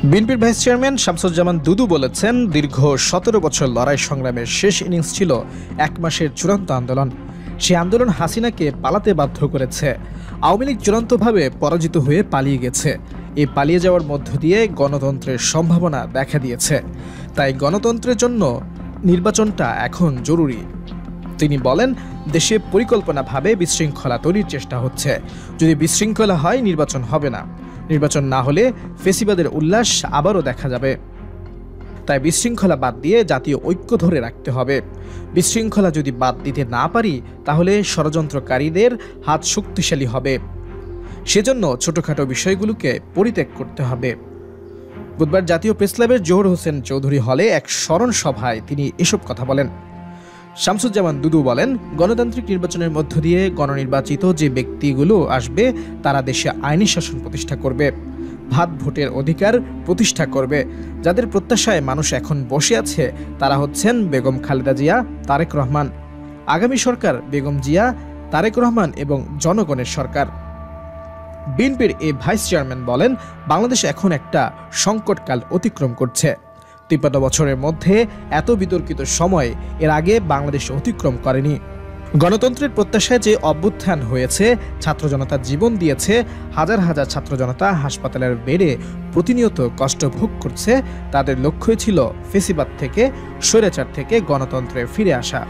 বিএনপির vice chairman Shamsuzzaman দুদু বলেছেন, দীর্ঘ ১৭ বছর লড়াই সংগ্রামের শেষ ইনিংস ছিল ১ মাসের চূড়ান্ত আন্দোলন। সেই আন্দোলন হাসিনাকে পালাতে বাধ্য করেছে। আওয়ামী লীগ চূড়ান্তভাবে পরাজিত হয়ে পালিয়ে গেছে। এই পালিয়ে যাওয়ার মধ্য দিয়ে গণতন্ত্রের সম্ভাবনা দেখা দিয়েছে। তাই গণতন্ত্রের জন্য নির্বাচনটা এখন জরুরি। তিনি বলেন, দেশে পরিকল্পনাভাবে বিশৃঙ্খলা তৈরির চেষ্টা হচ্ছে। যদি বিশৃঙ্খলা হয়, নির্বাচন হবে না। নির্বাচন না হলে ফেসিবাদের উল্লাস আবারও দেখা যাবে। তাই বিশৃঙ্খলা বাদ দিয়ে জাতীয় ঐক্য ধরে রাখতে হবে। বিশৃঙ্খলা যদি বাদ দিতে না পারি, তাহলে ষড়যন্ত্রকারীদের হাত শক্তিশালী হবে। সেজন্য ছোটখাটো বিষয়গুলোকে পরিত্যাগ করতে হবে। বুধবার জাতীয় প্রেসক্লাবের জোহর হোসেন চৌধুরী হলে এক স্মরণ সভায় তিনি এসব কথা বলেন। শামসুজ্জামান দুদু বলেন, গণতান্ত্রিক নির্বাচনের মধ্য দিয়ে গণনির্বাচিত যে ব্যক্তিগুলো আসবে, তারা দেশে আইনি শাসন প্রতিষ্ঠা করবে, ভাত ভোটের অধিকার প্রতিষ্ঠা করবে। যাদের প্রত্যাশায় মানুষ এখন বসে আছে, তারা হচ্ছেন বেগম খালেদা জিয়া, তারেক রহমান। আগামী সরকার বেগম জিয়া, তারেক রহমান এবং জনগণের সরকার। বিএনপির এই ভাইস চেয়ারম্যান বলেন, বাংলাদেশ এখন একটা সংকটকাল অতিক্রম করছে। ৫৩ বছরের মধ্যে এত বিতর্কিত সময় এর আগে বাংলাদেশ অতিক্রম করেনি। গণতন্ত্রের প্রত্যাশায় যে অভ্যুত্থান হয়েছে, ছাত্র জনতা জীবন দিয়েছে, হাজার হাজার ছাত্র জনতা হাসপাতালের বেডে প্রতিনিয়ত কষ্ট ভোগ করছে, তাদের লক্ষ্যই ছিল ফেসিবাদ থেকে, স্বৈরাচার থেকে গণতন্ত্রে ফিরে আসা।